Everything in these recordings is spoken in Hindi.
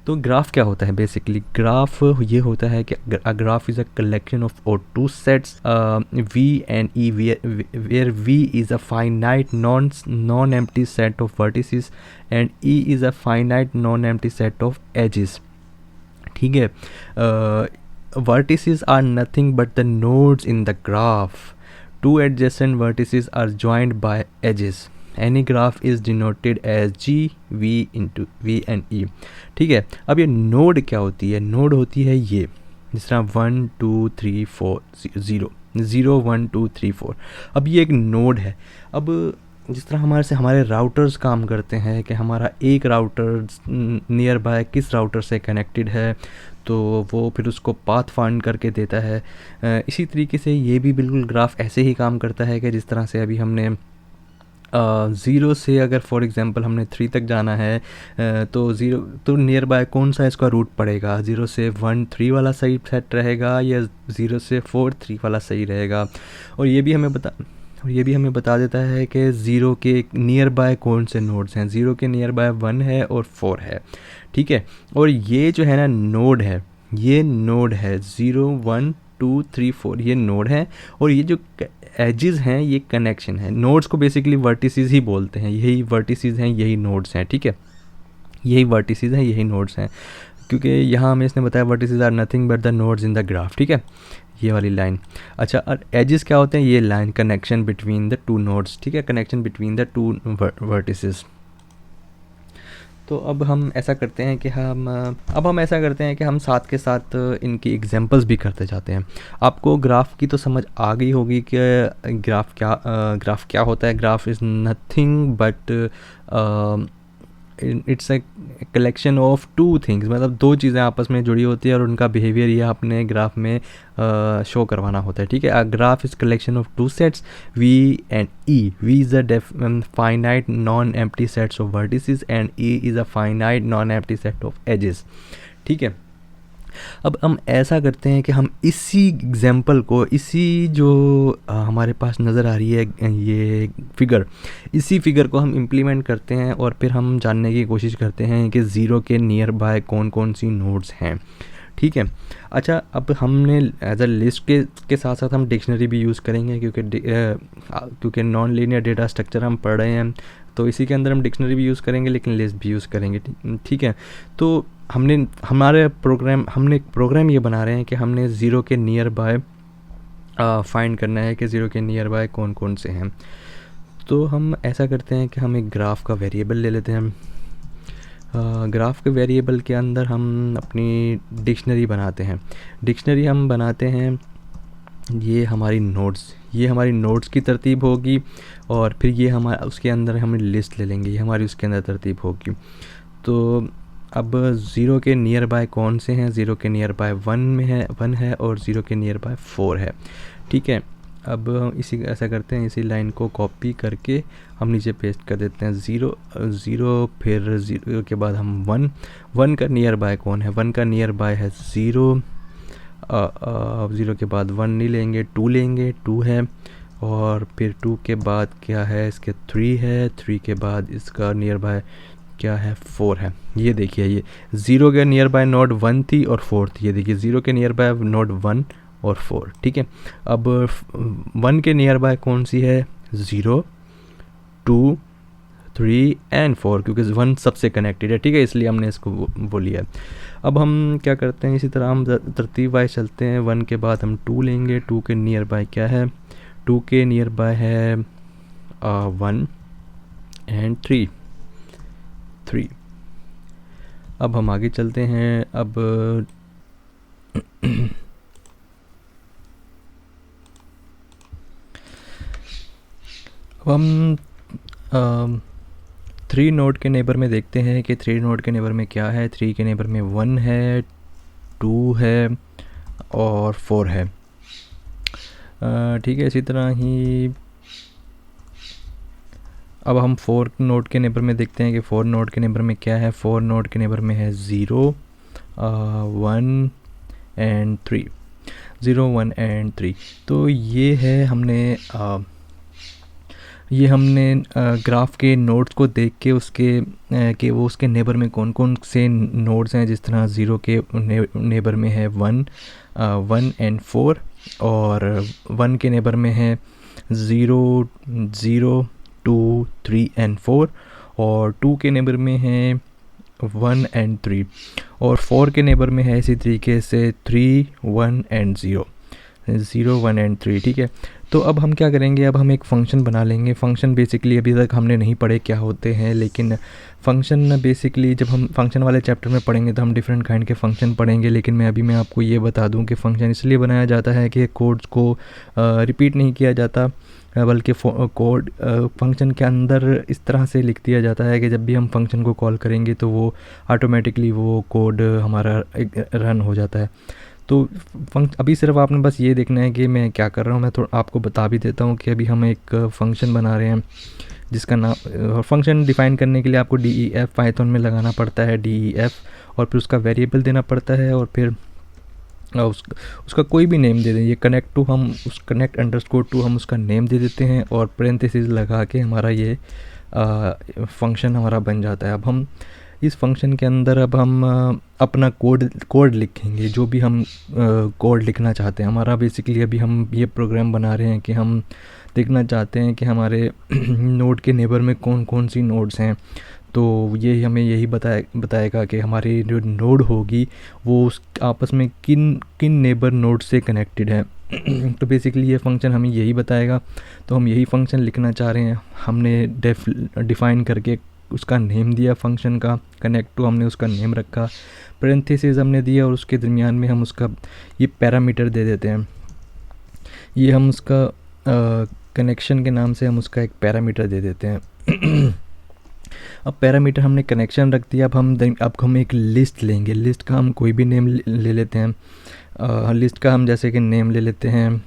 तो ग्राफ क्या होता है बेसिकली? ग्राफ ये होता है कि a graph is a collection of और two sets V and E, where V is a finite non empty set of vertices and E is a finite non empty set of edges. ठीक है, vertices are nothing but the nodes in the graph. Two adjacent vertices are joined by edges. Any graph is denoted as G, V into V and E. ठीक है, अब ये नोड क्या होती है? नोड होती है ये, जिस तरह 1 2 3 4 0 0 1 2 3 4। अब ये एक नोड है। अब जिस तरह हमारे राउटर्स काम करते हैं कि हमारा एक राउटर नियर बाय किस राउटर से कनेक्टेड है, तो वो फिर उसको पाथ फाइंड करके देता है। इसी तरीके से ये भी बिल्कुल ग्राफ ऐसे ही काम करता है कि जिस तरह से अभी हमने 0 से अगर फॉर एग्ज़ाम्पल हमने 3 तक जाना है, तो 0 तो नियर बाय कौन सा इसका रूट पड़ेगा? 0 से 1 3 वाला सही सेट रहेगा या 0 से 4 3 वाला सही रहेगा? और ये भी हमें बता देता है कि 0 के नियर बाय कौन से नोड्स हैं। 0 के नियर बाय 1 है और 4 है। ठीक है, और ये जो है ना नोड है, ये नोड है 0 1 2 3 4, ये नोड है। और ये जो एजेस हैं ये कनेक्शन है। नोड्स को बेसिकली वर्टिसेस ही बोलते हैं, यही वर्टिसेस हैं, यही नोड्स हैं। ठीक है, यही वर्टिसेस हैं, यही नोड्स हैं, क्योंकि यहाँ हमें इसने बताया vertices are nothing but the nodes in the graph. ठीक है, ये वाली लाइन। अच्छा, और एजेस क्या होते हैं? ये line connection between the two nodes. ठीक है, connection between the two vertices. तो अब हम ऐसा करते हैं कि हम साथ के साथ इनकी एग्जांपल्स भी करते जाते हैं। आपको ग्राफ की तो समझ आ गई होगी कि ग्राफ क्या होता है। Graph is nothing but it's a collection of two things, मतलब दो चीज़ें आपस में जुड़ी होती है और उनका बिहेवियर ये अपने ग्राफ में शो करवाना होता है। ठीक है, a graph is collection of two sets V and E. V is a finite non empty sets of vertices and E is a finite non empty set of edges. ठीक है, अब हम ऐसा करते हैं कि हम इसी एग्जाम्पल को, इसी जो हमारे पास नज़र आ रही है ये फिगर, इसी फिगर को हम इम्प्लीमेंट करते हैं और फिर हम जानने की कोशिश करते हैं कि ज़ीरो के नियर बाय कौन कौन सी नोड्स हैं। ठीक है, अच्छा, अब हमने एज अ लिस्ट के साथ साथ हम डिक्शनरी भी यूज़ करेंगे, क्योंकि नॉन लीनियर डेटा स्ट्रक्चर हम पढ़ रहे हैं, तो इसी के अंदर हम डिक्शनरी भी यूज़ करेंगे लेकिन लिस्ट भी यूज़ करेंगे। ठीक है, तो हमने एक प्रोग्राम ये बना रहे हैं कि हमने ज़ीरो के नियर बाय फाइंड करना है कि ज़ीरो के नियर बाय कौन कौन से हैं। तो हम ऐसा करते हैं कि हम एक ग्राफ का वेरिएबल ले लेते हैं। ग्राफ के वेरिएबल के अंदर हम अपनी डिक्शनरी बनाते हैं। डिक्शनरी हम बनाते हैं, ये हमारी नोट्स की तरतीब होगी, और फिर ये हमारा उसके अंदर हम लिस्ट ले लेंगे, ये हमारी उसके अंदर तरतीब होगी। तो अब ज़ीरो के नियर बाय कौन से हैं? ज़ीरो के नियर बाय 1 है और ज़ीरो के नियर बाय 4 है। ठीक है, अब हम ऐसा करते हैं, इसी लाइन को कॉपी करके हम नीचे पेस्ट कर देते हैं। ज़ीरो फिर ज़ीरो के बाद हम 1 का नियर बाय कौन है? 1 का नियर बाय है 0। ज़ीरो के बाद 1 नहीं लेंगे, 2 लेंगे, 2 है। और फिर 2 के बाद क्या है? इसके 3 है। 3 के बाद इसका नियर बाय क्या है? 4 है। ये देखिए, ये 0 के नियर बाय नोड 1 थी और 4 थी। ये देखिए 0 के नियर बाय नोड 1 और 4। ठीक है, अब 1 के नियर बाय कौन सी है? 0 2 3 एंड 4, क्योंकि 1 सबसे कनेक्टेड है। ठीक है, इसलिए हमने इसको वो लिया। अब हम क्या करते हैं, इसी तरह हम तरतीब वाइज चलते हैं। 1 के बाद हम 2 लेंगे। 2 के नियर बाय क्या है? 2 के नियर बाय है 1 एंड 3। अब हम आगे चलते हैं। अब हम 3 नोड के नेबर में देखते हैं कि 3 नोड के नेबर में क्या है। 3 के नेबर में 1 है, 2 है और 4 है। ठीक है, इसी तरह ही अब हम 4 नोड के नेबर में देखते हैं कि 4 नोड के नेबर में क्या है। 4 नोड के नेबर में है 0 1 एंड 3। 0 1 एंड 3। तो ये है, हमने ये हमने ग्राफ के नोड्स को देख के कि वो उसके नेबर में कौन कौन से नोड्स हैं। जिस तरह 0 के नेबर में है 1 एंड 4, और 1 के नेबर में है 0 0 2 3 एंड 4, और 2 के नेबर में है 1 एंड 3, और 4 के नेबर में है इसी तरीके से 3 1 एंड 0 1 एंड 3। ठीक है, तो अब हम क्या करेंगे, अब हम एक फ़ंक्शन बना लेंगे। फ़ंक्शन बेसिकली अभी तक हमने नहीं पढ़े क्या होते हैं, लेकिन फ़ंक्शन बेसिकली जब हम फंक्शन वाले चैप्टर में पढ़ेंगे तो हम डिफरेंट काइंड के फ़ंक्शन पढ़ेंगे। लेकिन मैं आपको ये बता दूं कि फ़ंक्शन इसलिए बनाया जाता है कि कोड्स को रिपीट नहीं किया जाता, बल्कि कोड फंक्शन के अंदर इस तरह से लिख दिया जाता है कि जब भी हम फंक्शन को कॉल करेंगे तो वो ऑटोमेटिकली वो कोड हमारा रन हो जाता है। तो अभी सिर्फ आपने बस ये देखना है कि मैं क्या कर रहा हूँ। मैं थोड़ा आपको बता भी देता हूँ कि अभी हम एक फ़ंक्शन बना रहे हैं जिसका नाम, फंक्शन डिफ़ाइन करने के लिए आपको DEF पाइथन में लगाना पड़ता है, DEF, और फिर उसका वेरिएबल देना पड़ता है, और फिर उसका कोई भी नेम दे दें। ये कनेक्ट टू, हम उस connect_to हम उसका नेम दे देते हैं, और पेरेंथेसिस लगा के हमारा ये फंक्शन हमारा बन जाता है। अब हम इस फंक्शन के अंदर अब हम अपना कोड लिखेंगे, जो भी हम कोड लिखना चाहते हैं। हमारा बेसिकली अभी हम ये प्रोग्राम बना रहे हैं कि हम देखना चाहते हैं कि हमारे नोड के नेबर में कौन कौन सी नोड्स हैं। तो ये हमें यही बताएगा कि हमारी जो नोड होगी वो उस आपस में किन किन नेबर नोड से कनेक्टेड है। तो बेसिकली ये फंक्शन हमें यही बताएगा। तो हम यही फंक्शन लिखना चाह रहे हैं। हमने डिफ़ाइन करके उसका नेम दिया फंक्शन का, कनेक्ट टू हमने उसका नेम रखा, पेरेंथेसिस हमने दिया, और उसके दरमियान में हम उसका ये पैरामीटर दे देते हैं। ये हम उसका कनेक्शन के नाम से हम उसका एक पैरामीटर दे देते हैं। अब पैरामीटर हमने कनेक्शन रख दिया। अब हम एक लिस्ट लेंगे। लिस्ट का हम कोई भी नेम ले लेते हैं। लिस्ट का हम जैसे कि नेम ले लेते हैं,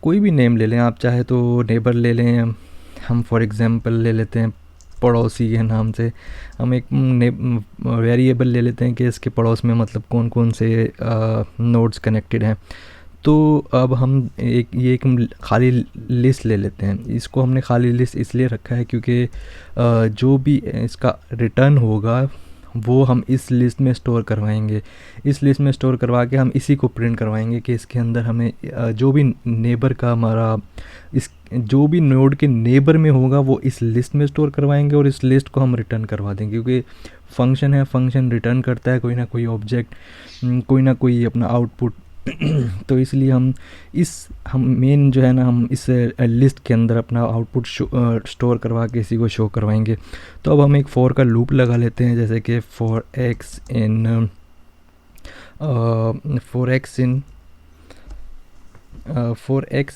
कोई भी नेम ले लें आप, चाहे तो नेबर ले लें। हम फॉर एग्ज़ाम्पल ले लेते हैं पड़ोसी के नाम से। हम एक वेरिएबल ले लेते हैं कि इसके पड़ोस में मतलब कौन कौन से नोड्स कनेक्टेड हैं। तो अब हम एक खाली लिस्ट ले लेते हैं। इसको हमने खाली लिस्ट इसलिए रखा है क्योंकि जो भी इसका रिटर्न होगा वो हम इस लिस्ट में स्टोर करवाएंगे। इस लिस्ट में स्टोर करवा के हम इसी को प्रिंट करवाएंगे कि इसके अंदर हमें जो भी नेबर का हमारा इस जो भी नोड के नेबर में होगा वो इस लिस्ट में स्टोर करवाएंगे, और इस लिस्ट को हम रिटर्न करवा देंगे। क्योंकि फंक्शन है, फंक्शन रिटर्न करता है कोई ना कोई ऑब्जेक्ट, कोई ना कोई अपना आउटपुट। तो इसलिए हम मेन जो है ना, हम इस लिस्ट के अंदर अपना आउटपुट स्टोर करवा के इसी को शो करवाएंगे। तो अब हम एक फॉर का लूप लगा लेते हैं, जैसे कि फॉर एक्स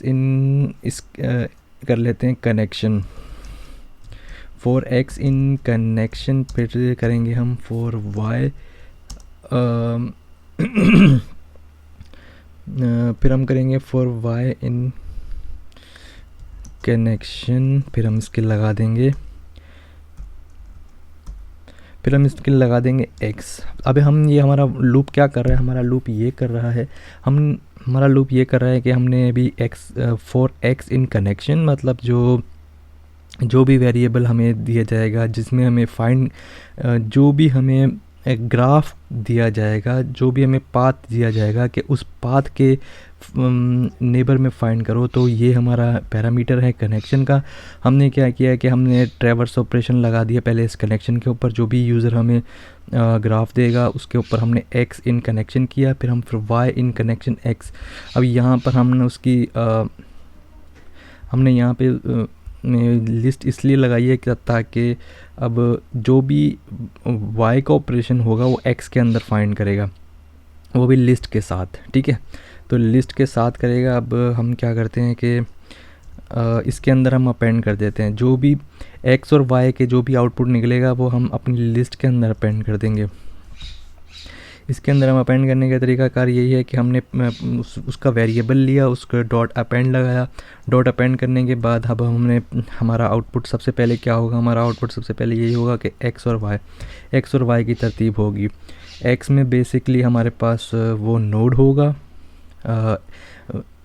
इन इस कर लेते हैं connection, for x in connection. फिर करेंगे हम फॉर वाई, फिर हम करेंगे फॉर वाई इन कनेक्शन। फिर हम इसके लगा देंगे, एक्स। अब हम ये हमारा लूप क्या कर रहा है, हमारा लूप ये कर रहा है कि हमने अभी फॉर एक्स इन कनेक्शन, मतलब जो भी वेरिएबल हमें दिया जाएगा, जिसमें हमें जो भी हमें एक ग्राफ दिया जाएगा, जो भी हमें पाथ दिया जाएगा कि उस पाथ के नेबर में फाइंड करो। तो ये हमारा पैरामीटर है कनेक्शन का। हमने क्या किया है कि हमने ट्रैवर्स ऑपरेशन लगा दिया पहले इस कनेक्शन के ऊपर। जो भी यूज़र हमें ग्राफ देगा उसके ऊपर हमने एक्स इन कनेक्शन किया, फिर वाई इन कनेक्शन एक्स। अब यहाँ पर हमने यहाँ पे लिस्ट इसलिए लगाई है कि ताकि अब जो भी y का ऑपरेशन होगा वो x के अंदर फाइंड करेगा, वो भी लिस्ट के साथ। ठीक है, तो लिस्ट के साथ करेगा। अब हम क्या करते हैं कि इसके अंदर हम अपेंड कर देते हैं, जो भी x और y के जो भी आउटपुट निकलेगा वो हम अपनी लिस्ट के अंदर अपेंड कर देंगे। इसके अंदर हम अपेंड करने का तरीकाकार यही है कि हमने उसका वेरिएबल लिया, उसका डॉट अपेंड लगाया। डॉट अपेंड करने के बाद अब हमारा आउटपुट सबसे पहले क्या होगा, हमारा आउटपुट सबसे पहले यही होगा कि एक्स और वाई की तरतीब होगी। एक्स में बेसिकली हमारे पास वो नोड होगा,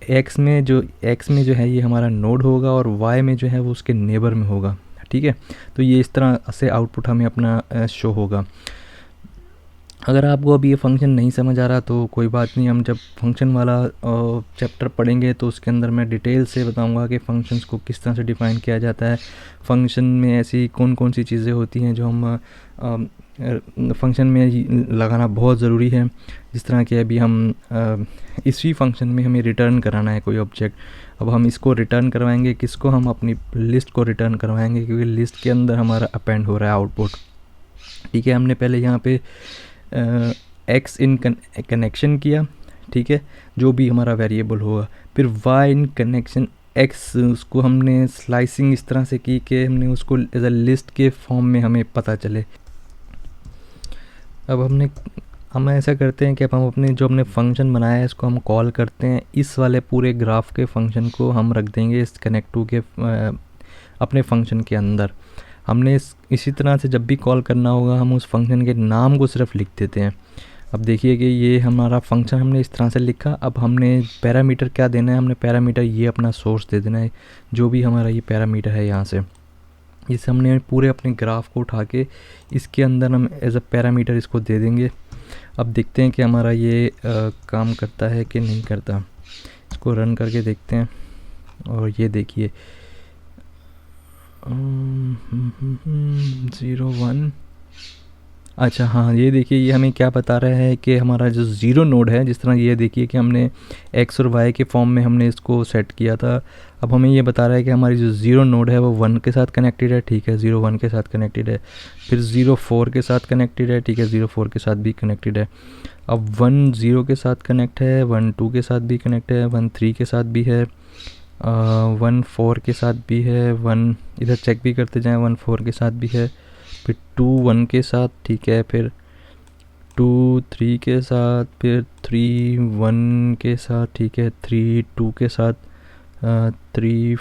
एक्स में जो है ये हमारा नोड होगा और वाई में जो है वो उसके नेबर में होगा, ठीक है। तो ये इस तरह से आउटपुट हमें अपना शो होगा। अगर आपको अभी ये फंक्शन नहीं समझ आ रहा तो कोई बात नहीं, हम जब फंक्शन वाला चैप्टर पढ़ेंगे तो उसके अंदर मैं डिटेल से बताऊंगा कि फ़ंक्शंस को किस तरह से डिफ़ाइन किया जाता है, फ़ंक्शन में ऐसी कौन कौन सी चीज़ें होती हैं जो हम फंक्शन में लगाना बहुत ज़रूरी है। जिस तरह कि अभी हम इसी फंक्शन में हमें रिटर्न कराना है कोई ऑब्जेक्ट, अब हम इसको रिटर्न करवाएंगे किसको, हम अपनी लिस्ट को रिटर्न करवाएंगे, क्योंकि लिस्ट के अंदर हमारा अपेंड हो रहा है आउटपुट, ठीक है। हमने पहले यहाँ पे एक्स इन कनेक्शन किया, ठीक है, जो भी हमारा वेरिएबल होगा, फिर वाई इन कनेक्शन एक्स, उसको हमने स्लाइसिंग इस तरह से की कि हमने उसको एज अ लिस्ट के फॉर्म में हमें पता चले। अब हम ऐसा करते हैं कि अब हम अपने जो हमने फंक्शन बनाया है इसको हम कॉल करते हैं, इस वाले पूरे ग्राफ के फंक्शन को हम रख देंगे इस कनेक्ट टू के अपने फंक्शन के अंदर। हमने इसी तरह से जब भी कॉल करना होगा हम उस फंक्शन के नाम को सिर्फ लिख देते हैं। अब देखिए कि ये हमारा फंक्शन हमने इस तरह से लिखा। अब हमने पैरामीटर क्या देना है, हमने पैरामीटर ये अपना सोर्स दे देना है, जो भी हमारा ये पैरामीटर है यहाँ से, इसे हमने पूरे अपने ग्राफ को उठा के इसके अंदर हम एज अ पैरामीटर इसको दे देंगे। अब देखते हैं कि हमारा ये काम करता है कि नहीं करता, इसको रन करके देखते हैं। और ये देखिए 0 1, अच्छा हाँ, ये देखिए ये हमें क्या बता रहा है कि हमारा जो ज़ीरो नोड है, जिस तरह ये देखिए कि हमने एक्स और वाई के फॉर्म में हमने इसको सेट किया था, अब हमें ये बता रहा है कि हमारी जो ज़ीरो नोड है वो 1 के साथ कनेक्टेड है, ठीक है, 0 1 के साथ कनेक्टेड है, फिर 0 4 के साथ कनेक्टेड है, ठीक है, 0 4 के साथ भी कनेक्टेड है। अब 1 0 के साथ कनेक्ट है, 1 2 के साथ भी कनेक्ट है, 1 3 के साथ भी है, 1 4 के साथ भी है, 1 इधर चेक भी करते जाएं, 1 4 के साथ भी है, फिर 2 1 के साथ, ठीक है, फिर 2 3 के साथ, फिर 3 1 के साथ, ठीक है, 3 2 के साथ, 3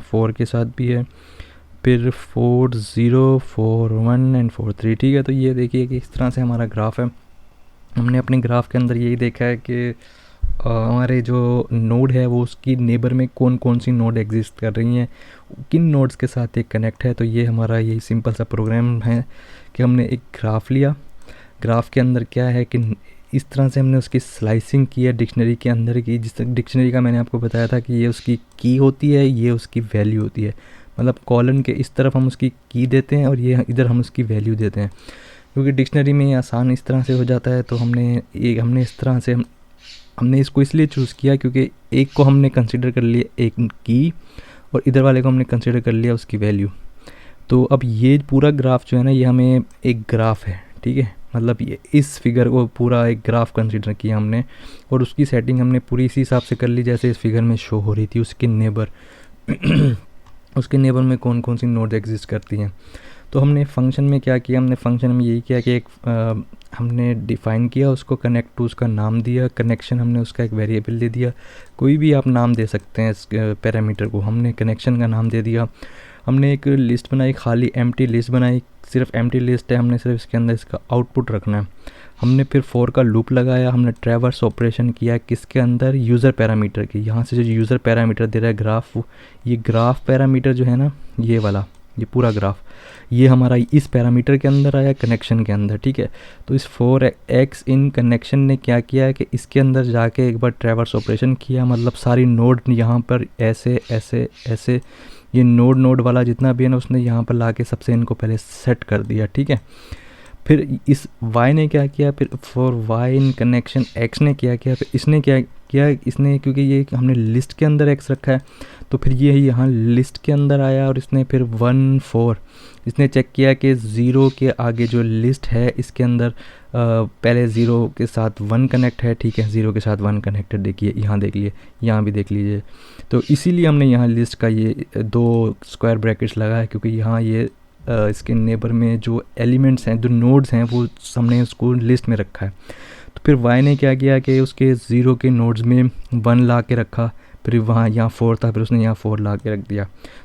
4 के साथ भी है, फिर 4 0 4 1 एंड 4 3, ठीक है। तो ये देखिए कि इस तरह से हमारा ग्राफ है। हमने अपने ग्राफ के अंदर यही देखा है कि हमारे जो नोड है वो उसकी नेबर में कौन कौन सी नोड एग्जिस्ट कर रही हैं, किन नोड्स के साथ एक कनेक्ट है। तो ये हमारा यही सिंपल सा प्रोग्राम है कि हमने एक ग्राफ लिया, ग्राफ के अंदर क्या है कि इस तरह से हमने उसकी स्लाइसिंग की है डिक्शनरी के अंदर की, जिस डिक्शनरी का मैंने आपको बताया था कि ये उसकी की होती है, ये उसकी वैल्यू होती है, मतलब कॉलन के इस तरफ हम उसकी की देते हैं और ये इधर हम उसकी वैल्यू देते हैं। क्योंकि डिक्शनरी में आसान इस तरह से हो जाता है तो हमने इस तरह से हमने इसको इसलिए चूज़ किया क्योंकि एक को हमने कंसिडर कर लिया एक की और इधर वाले को हमने कंसिडर कर लिया उसकी वैल्यू। तो अब ये पूरा ग्राफ जो है ना ये हमें एक ग्राफ है, ठीक है, मतलब ये इस फिगर को पूरा एक ग्राफ कंसिडर किया हमने और उसकी सेटिंग हमने पूरी इसी हिसाब से कर ली जैसे इस फिगर में शो हो रही थी उसके नेबर उसके नेबर में कौन कौन सी नोड एग्जिस्ट करती हैं। तो हमने फंक्शन में क्या किया, हमने फंक्शन में यही किया कि एक हमने डिफ़ाइन किया, उसको कनेक्ट टू उसका नाम दिया, कनेक्शन हमने उसका एक वेरिएबल दे दिया, कोई भी आप नाम दे सकते हैं इस पैरामीटर को, हमने कनेक्शन का नाम दे दिया। हमने एक लिस्ट बनाई, खाली एम्प्टी लिस्ट बनाई, सिर्फ एम्प्टी लिस्ट है, हमने सिर्फ इसके अंदर इसका आउटपुट रखना है। हमने फिर फॉर का लूप लगाया, हमने ट्रैवर्स ऑपरेशन किया किसके अंदर, यूज़र पैरामीटर के। यहाँ से जो यूज़र पैरामीटर दे रहा है ग्राफ, ये ग्राफ पैरामीटर जो है ना ये वाला, ये पूरा ग्राफ ये हमारा इस पैरामीटर के अंदर आया कनेक्शन के अंदर, ठीक है। तो इस 4x इन कनेक्शन ने क्या किया है कि इसके अंदर जाके एक बार ट्रैवर्स ऑपरेशन किया, मतलब सारी नोड यहाँ पर ऐसे ऐसे ऐसे ये नोड वाला जितना भी है ना उसने यहाँ पर ला के सबसे इनको पहले सेट कर दिया, ठीक है। फिर इस y ने क्या किया, फिर for y in connection x ने क्या किया, फिर इसने क्या किया, इसने क्योंकि ये हमने लिस्ट के अंदर x रखा है तो फिर ये यहाँ लिस्ट के अंदर आया और इसने फिर 1 4 इसने चेक किया कि 0 के आगे जो लिस्ट है इसके अंदर पहले 0 के साथ 1 कनेक्ट है, ठीक है, 0 के साथ 1 कनेक्टेड, देखिए यहाँ देख लिए, यहाँ भी देख लीजिए। तो इसीलिए हमने यहाँ लिस्ट का ये 2 स्क्वायर ब्रैकेट्स लगाया क्योंकि यहाँ ये इसके नेबर में जो एलिमेंट्स हैं जो नोड्स हैं वो हमने उसको लिस्ट में रखा है। तो फिर y ने क्या किया कि उसके 0 के नोड्स में 1 ला के रखा, फिर वहाँ यहाँ 4 था फिर उसने यहाँ 4 ला के रख दिया।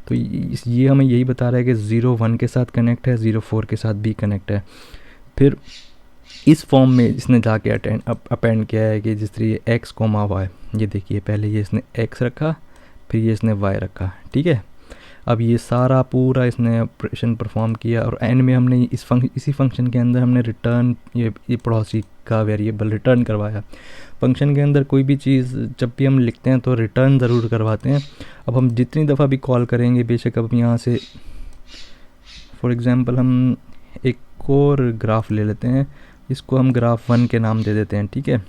तो ये हमें यही बता रहा है कि 0 1 के साथ कनेक्ट है, 0 4 के साथ भी कनेक्ट है। फिर इस फॉर्म में इसने जाके अपेंड किया है कि जिस तरह एक्स कोमा वाई, ये देखिए पहले ये इसने एक्स रखा, फिर ये इसने वाई रखा, ठीक है। अब ये सारा पूरा इसने ऑपरेशन परफॉर्म किया और एंड में हमने इसी फंक्शन के अंदर हमने रिटर्न ये पड़ोसी का वेरिएबल रिटर्न करवाया। फंक्शन के अंदर कोई भी चीज़ जब भी हम लिखते हैं तो रिटर्न ज़रूर करवाते हैं। अब हम जितनी दफ़ा भी कॉल करेंगे, बेशक अब यहाँ से फॉर एग्ज़ाम्पल हम एक और ग्राफ ले लेते हैं, इसको हम ग्राफ 1 के नाम दे देते हैं, ठीक है।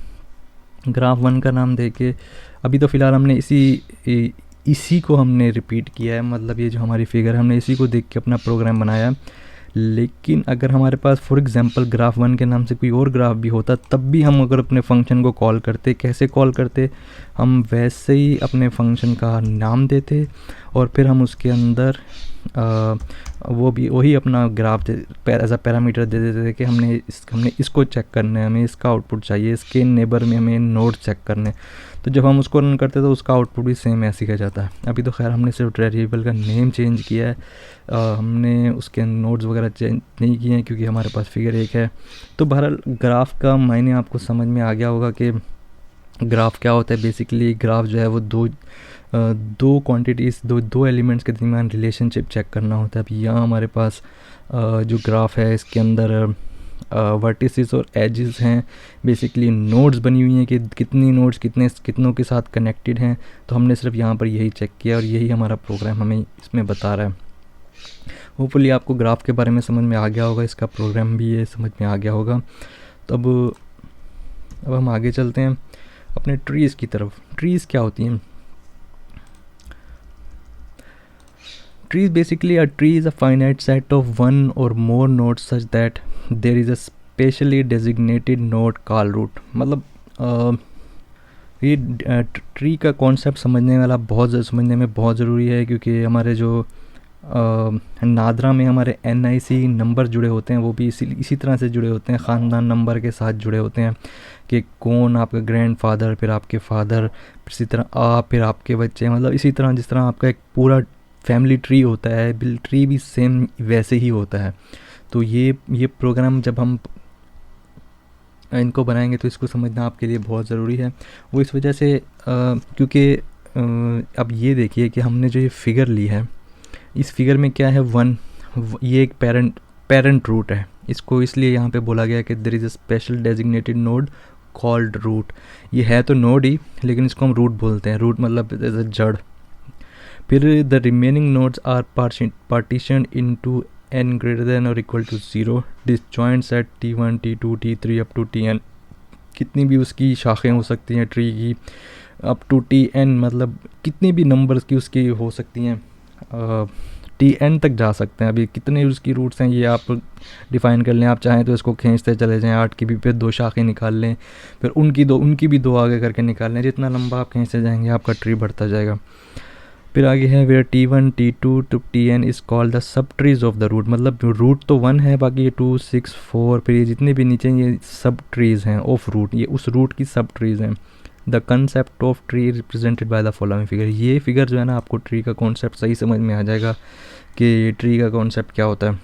ग्राफ 1 का नाम दे के अभी तो फ़िलहाल हमने इसी को हमने रिपीट किया है, मतलब ये जो हमारी फिगर है हमने इसी को देख के अपना प्रोग्राम बनाया है। लेकिन अगर हमारे पास फॉर एग्जांपल ग्राफ 1 के नाम से कोई और ग्राफ भी होता, तब भी हम अगर अपने फंक्शन को कॉल करते, कैसे कॉल करते, हम वैसे ही अपने फंक्शन का नाम देते और फिर हम उसके अंदर वही अपना ग्राफ एज अ पैरामीटर दे देते थे कि हमने इसको चेक करना है, हमें इसका आउटपुट चाहिए, इसके नेबर में हमें नोड चेक करने। तो जब हम उसको रन करते तो उसका आउटपुट भी सेम ऐसे ही जाता है। अभी तो खैर हमने सिर्फ वेरिएबल का नेम चेंज किया है, हमने उसके नोड्स वगैरह चेंज नहीं किए हैं क्योंकि हमारे पास फिगर एक है। तो बहरहाल ग्राफ का मायने आपको समझ में आ गया होगा कि ग्राफ क्या होता है। बेसिकली ग्राफ जो है वो दो क्वांटिटीज़ दो एलिमेंट्स के दरमियान रिलेशनशिप चेक करना होता है। अब यहाँ हमारे पास जो ग्राफ है इसके अंदर वर्टिसेस और एजेस हैं, बेसिकली नोड्स बनी हुई हैं कि कितनी नोड्स कितनों के साथ कनेक्टेड हैं। तो हमने सिर्फ यहाँ पर यही चेक किया और यही हमारा प्रोग्राम हमें इसमें बता रहा है। होपफुली आपको ग्राफ के बारे में समझ में आ गया होगा, इसका प्रोग्राम भी ये समझ में आ गया होगा। तो अब हम आगे चलते हैं अपने ट्रीज़ की तरफ। ट्रीज़ क्या होती हैं? Trees basically, a tree is a finite set of one or more nodes such that there is a specially designated node called root। मतलब ये ट्री का कॉन्सेप्ट समझने में बहुत ज़रूरी है क्योंकि हमारे जो नादरा में हमारे NIC नंबर जुड़े होते हैं वो भी इसी तरह से जुड़े होते हैं, ख़ानदान नंबर के साथ जुड़े होते हैं कि कौन आपका ग्रैंडफादर, फिर आपके फादर, इसी तरह आप, फिर आपके बच्चे, मतलब इसी तरह जिस तरह आपका एक पूरा फैमिली ट्री होता है, बिल ट्री भी सेम वैसे ही होता है। तो ये प्रोग्राम जब हम इनको बनाएंगे तो इसको समझना आपके लिए बहुत ज़रूरी है। वो इस वजह से क्योंकि अब ये देखिए कि हमने जो ये फिगर ली है, इस फिगर में क्या है 1, ये एक पेरेंट रूट है। इसको इसलिए यहाँ पे बोला गया कि there is a special designated node called root. ये है तो नोड ही, लेकिन इसको हम रूट बोलते हैं। रूट मतलब एज अ जड़। फिर the remaining nodes are partition into n greater than और equal to 0 disjoints at T1 T2 T3 up to Tn। कितनी भी उसकी शाखें हो सकती हैं ट्री की, अप टू Tn, मतलब कितनी भी नंबर्स की उसकी हो सकती हैं, Tn तक जा सकते हैं। अभी कितने उसकी रूट्स हैं ये आप डिफ़ाइन कर लें। आप चाहें तो इसको खींचते चले जाएं 8 की भी, फिर 2 शाखें निकाल लें, फिर उनकी भी 2 आगे करके निकाल लें। जितना लंबा आप खींचते जाएंगे आपका ट्री बढ़ता जाएगा। फिर आगे है where T1 T2 to Tn is called the sub trees of the root. मतलब रूट तो 1 है, बाकी ये 2 6 4 फिर ये जितने भी नीचे ये सब ट्रीज़ हैं ऑफ रूट, ये उस रूट की सब ट्रीज़ हैं। The concept of tree represented by the following figure. ये फिगर जो है ना, आपको ट्री का कॉन्सेप्ट सही समझ में आ जाएगा कि ट्री का कॉन्सेप्ट क्या होता है।